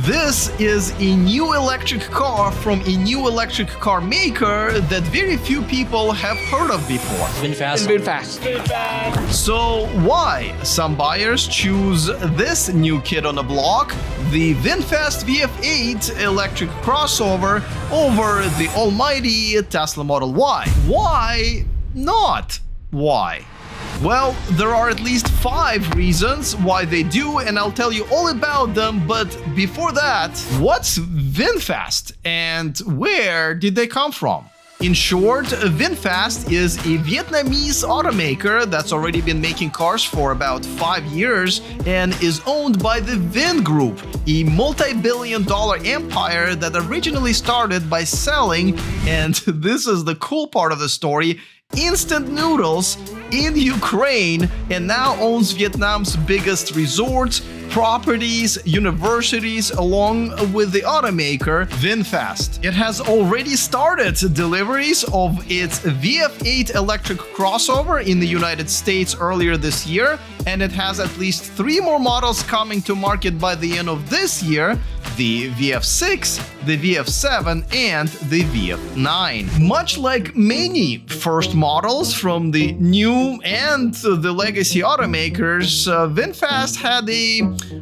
This is a new electric car from a new electric car maker that very few people have heard of before. VinFast. So why some buyers choose this new kid on the block, the VinFast VF8 electric crossover, over the almighty Tesla Model Y? Why not? Why? Well, there are at least 5 reasons why they do, and I'll tell you all about them. But before that, what's VinFast and where did they come from? In short, VinFast is a Vietnamese automaker that's already been making cars for about 5 years and is owned by the Vin Group, a multi-billion-dollar empire that originally started by selling, and this is the cool part of the story, instant noodles in Ukraine, and now owns Vietnam's biggest resorts, properties, universities, along with the automaker VinFast. It has already started deliveries of its VF8 electric crossover in the United States earlier this year, and it has at least 3 more models coming to market by the end of this year: the VF6, the VF7, and the VF9. Much like many first models from the new and the legacy automakers, VinFast had a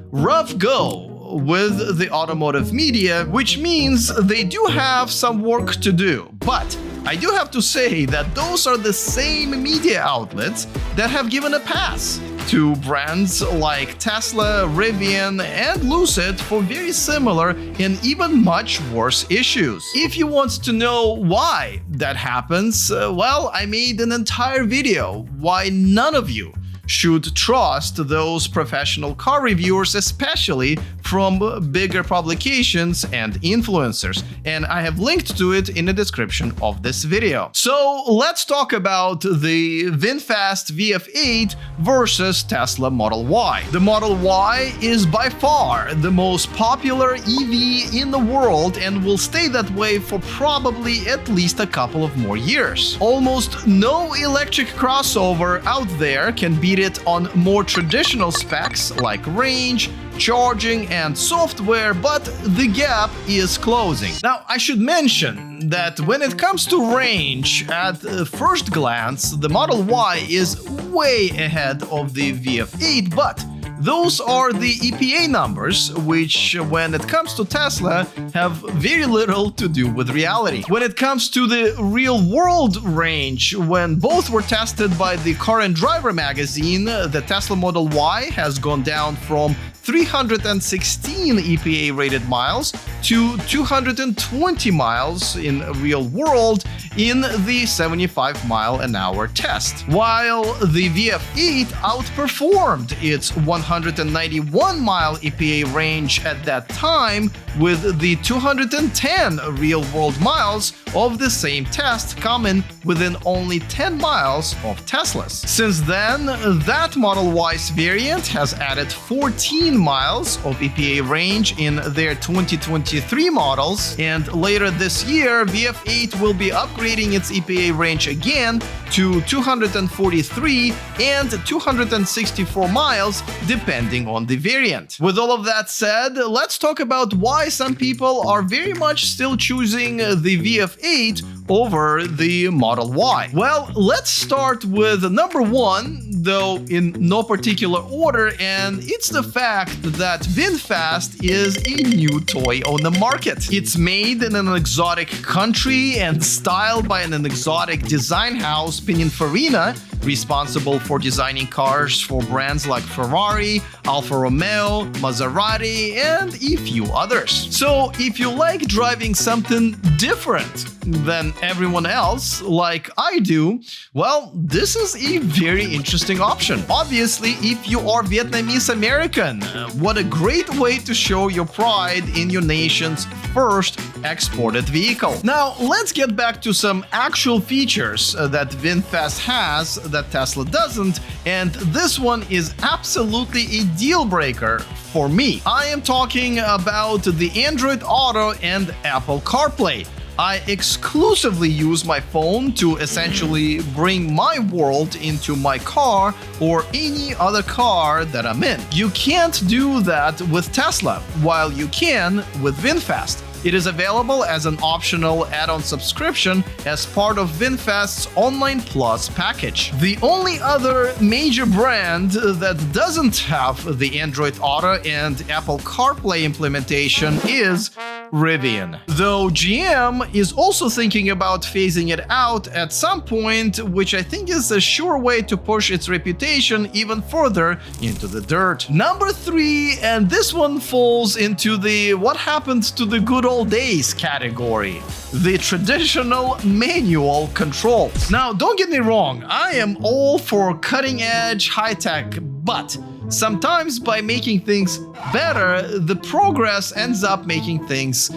rough go with the automotive media, which means they do have some work to do. But I do have to say that those are the same media outlets that have given a pass to brands like Tesla, Rivian, and Lucid for very similar and even much worse issues. If you want to know why that happens, well, I made an entire video why none of you should trust those professional car reviewers, especially from bigger publications and influencers, and I have linked to it in the description of this video. So let's talk about the VinFast VF8 versus Tesla Model Y. The Model Y is by far the most popular EV in the world and will stay that way for probably at least a couple of more years. Almost no electric crossover out there can beat it on more traditional specs like range, charging, and software, but the gap is closing. Now, I should mention that when it comes to range, at first glance, the Model Y is way ahead of the VF8, but those are the EPA numbers, which, when it comes to Tesla, have very little to do with reality. When it comes to the real-world range, when both were tested by the Car and Driver magazine, the Tesla Model Y has gone down from 316 EPA-rated miles to 220 miles in real world in the 75-mile-an-hour test, while the VF8 outperformed its 191-mile EPA range at that time, with the 210 real-world miles of the same test coming within only 10 miles of Tesla's. Since then, that Model Y's variant has added 14 miles of EPA range in their 2023 models, and later this year, VF8 will be upgrading its EPA range again to 243 and 264 miles, depending on the variant. With all of that said, let's talk about why some people are very much still choosing the VF8 over the Model Y. Well, let's start with number 1, though in no particular order, and it's the fact that VinFast is a new toy on the market. It's made in an exotic country and styled by an exotic design house, Pininfarina, responsible for designing cars for brands like Ferrari, Alfa Romeo, Maserati, and a few others. So if you like driving something different than everyone else, like I do, well, this is a very interesting option. Obviously, if you are Vietnamese American, what a great way to show your pride in your nation's first exported vehicle. Now, let's get back to some actual features that VinFast has that Tesla doesn't, and this one is absolutely a deal breaker for me. I am talking about the Android Auto and Apple CarPlay. I exclusively use my phone to essentially bring my world into my car or any other car that I'm in. You can't do that with Tesla, while you can with VinFast. It is available as an optional add-on subscription as part of VinFast's Online Plus package. The only other major brand that doesn't have the Android Auto and Apple CarPlay implementation is Rivian. Though GM is also thinking about phasing it out at some point, which I think is a sure way to push its reputation even further into the dirt. Number 3, and this one falls into the what happened to the good old days category, the traditional manual controls. Now, don't get me wrong, I am all for cutting edge high tech, but sometimes by making things better, the progress ends up making things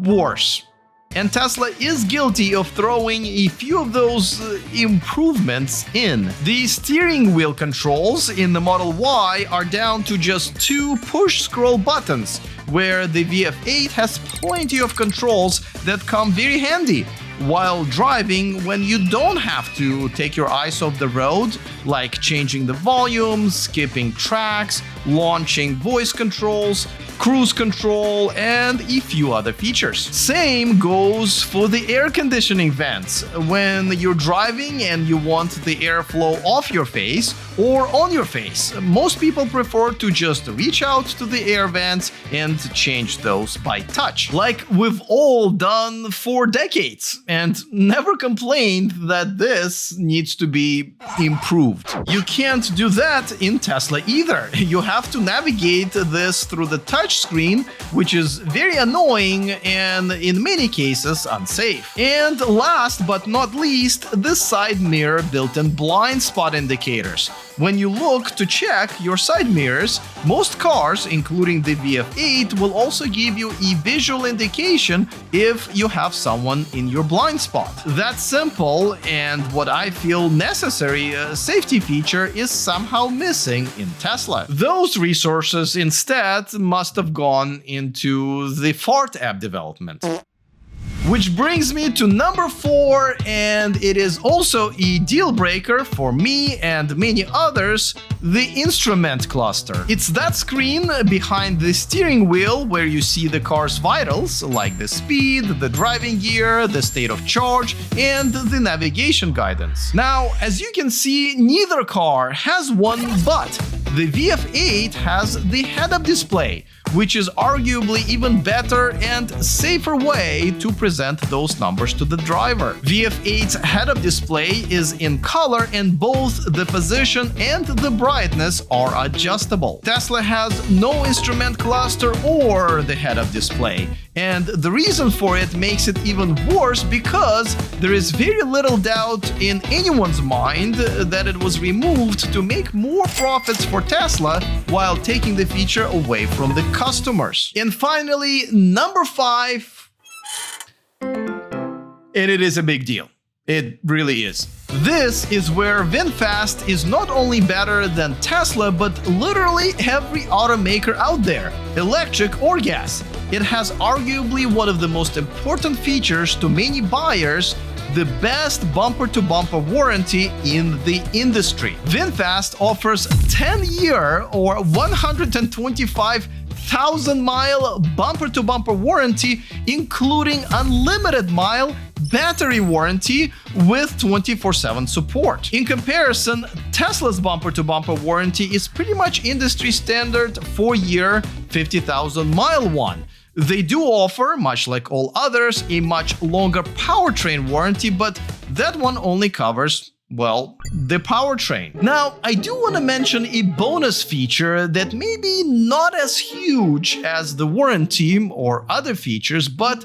worse. And Tesla is guilty of throwing a few of those improvements in. The steering wheel controls in the Model Y are down to just 2 push-scroll buttons, where the VF8 has plenty of controls that come very handy while driving when you don't have to take your eyes off the road, like changing the volume, skipping tracks, launching voice controls, cruise control, and a few other features. Same goes for the air conditioning vents. When you're driving and you want the airflow off your face or on your face, most people prefer to just reach out to the air vents and change those by touch, like we've all done for decades, and never complained that this needs to be improved. You can't do that in Tesla either. You have to navigate this through the touch screen, which is very annoying and in many cases unsafe. And last but not least, the side mirror built-in blind spot indicators. When you look to check your side mirrors, most cars, including the VF8, will also give you a visual indication if you have someone in your blind spot. That simple and what I feel necessary safety feature is somehow missing in Tesla. Those resources instead must have gone into the Fart app development. Which brings me to number 4, and it is also a deal breaker for me and many others, the instrument cluster. It's that screen behind the steering wheel where you see the car's vitals, like the speed, the driving gear, the state of charge, and the navigation guidance. Now, as you can see, neither car has one, but the VF8 has the head-up display, which is arguably even better and safer way to present those numbers to the driver. VF8's head-up display is in color and both the position and the brightness are adjustable. Tesla has no instrument cluster or the head-up display, and the reason for it makes it even worse because there is very little doubt in anyone's mind that it was removed to make more profits for Tesla while taking the feature away from the customers. And finally, number 5, and it is a big deal. It really is. This is where VinFast is not only better than Tesla, but literally every automaker out there, electric or gas. It has arguably one of the most important features to many buyers, the best bumper-to-bumper warranty in the industry. VinFast offers 10-year or 125,000-mile bumper-to-bumper warranty, including unlimited mile battery warranty with 24/7 support. In comparison, Tesla's bumper-to-bumper warranty is pretty much industry standard 4-year, 50,000-mile one. They do offer, much like all others, a much longer powertrain warranty, but that one only covers, well, the powertrain. Now, I do want to mention a bonus feature that may be not as huge as the warranty or other features, but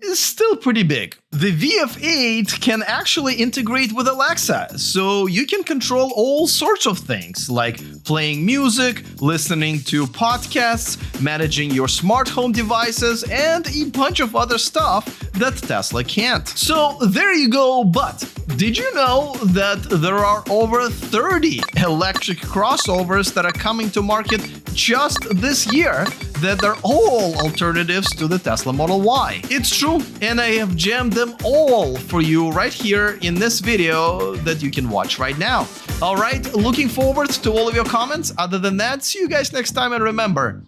is still pretty big. The VF8 can actually integrate with Alexa, so you can control all sorts of things like playing music, listening to podcasts, managing your smart home devices, and a bunch of other stuff that Tesla can't. So there you go, but did you know that there are over 30 electric crossovers that are coming to market just this year that they're all alternatives to the Tesla Model Y. It's true, and I have jammed them all for you right here in this video that you can watch right now. Alright, looking forward to all of your comments. Other than that, see you guys next time, and remember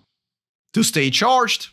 to stay charged.